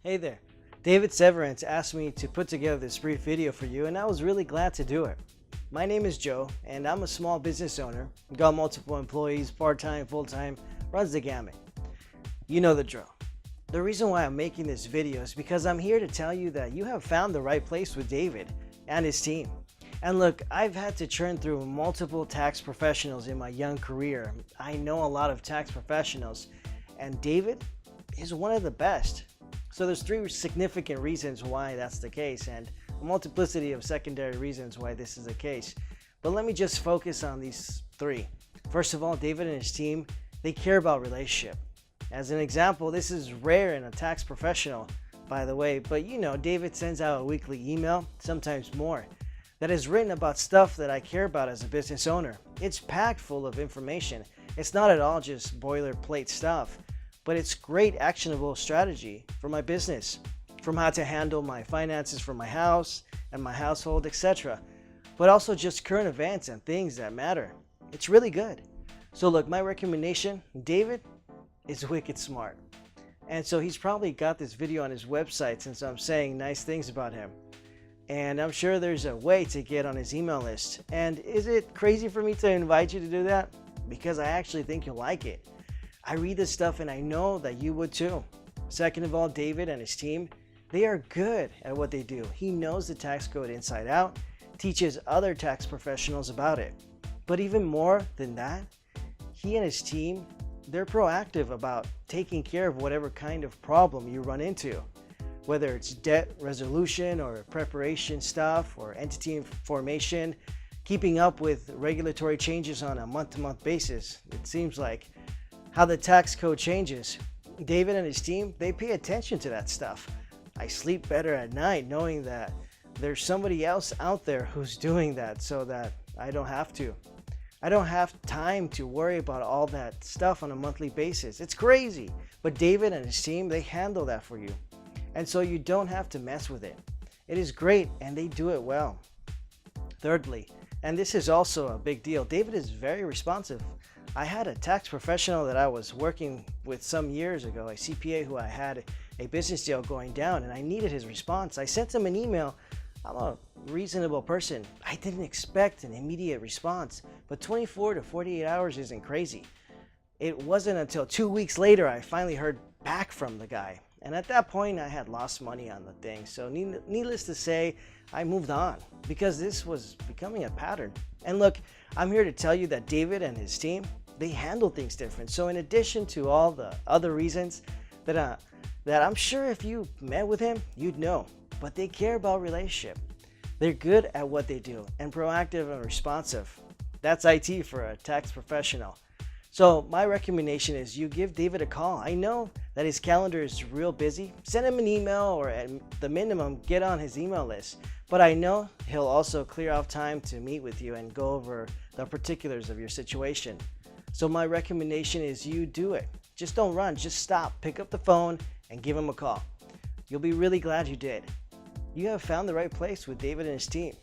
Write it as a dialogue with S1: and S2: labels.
S1: Hey there. David Severance asked me to put together this brief video for you, and I was really glad to do it. My name is Joe, and I'm a small business owner. Got multiple employees, part-time, full-time, runs the gamut. You know the drill. The reason why I'm making this video is because I'm here to tell you that you have found the right place with David and his team. And look, I've had to churn through multiple tax professionals in my young career. I know a lot of tax professionals, and David is one of the best. So there's three significant reasons why that's the case, and a multiplicity of secondary reasons why this is the case. But let me just focus on these three. First of all, David and his team, they care about relationship. As an example, this is rare in a tax professional, by the way, but you know, David sends out a weekly email, sometimes more, that is written about stuff that I care about as a business owner. It's packed full of information. It's not at all just boilerplate stuff, but it's great actionable strategy for my business, from how to handle my finances for my house and my household, etc. But also just current events and things that matter. It's really good. So look, my recommendation, David is wicked smart. And so he's probably got this video on his website since I'm saying nice things about him. And I'm sure there's a way to get on his email list. And is it crazy for me to invite you to do that? Because I actually think you'll like it. I read this stuff and I know that you would too. Second of all, David and his team, they are good at what they do. He knows the tax code inside out, teaches other tax professionals about it. But even more than that, he and his team, they're proactive about taking care of whatever kind of problem you run into. Whether it's debt resolution or preparation stuff or entity formation, keeping up with regulatory changes on a month-to-month basis. It seems like how the tax code changes. David and his team, they pay attention to that stuff. I sleep better at night knowing that there's somebody else out there who's doing that so that I don't have to. I don't have time to worry about all that stuff on a monthly basis. It's crazy. But David and his team, they handle that for you. And so you don't have to mess with it. It is great and they do it well. Thirdly, and this is also a big deal, David is very responsive. I had a tax professional that I was working with some years ago, a CPA who I had a business deal going down, and I needed his response. I sent him an email. I'm a reasonable person. I didn't expect an immediate response, but 24 to 48 hours isn't crazy. It wasn't until 2 weeks later I finally heard back from the guy. And at that point, I had lost money on the thing. So needless to say, I moved on because this was becoming a pattern. And look, I'm here to tell you that David and his team, they handle things different. So in addition to all the other reasons that I'm sure if you met with him, you'd know, but they care about relationship. They're good at what they do and proactive and responsive. That's IT for a tax professional. So my recommendation is you give David a call. I know that his calendar is real busy. Send him an email, or at the minimum, get on his email list. But I know he'll also clear off time to meet with you and go over the particulars of your situation. So my recommendation is you do it. Just don't run, just stop, pick up the phone and give him a call. You'll be really glad you did. You have found the right place with David and his team.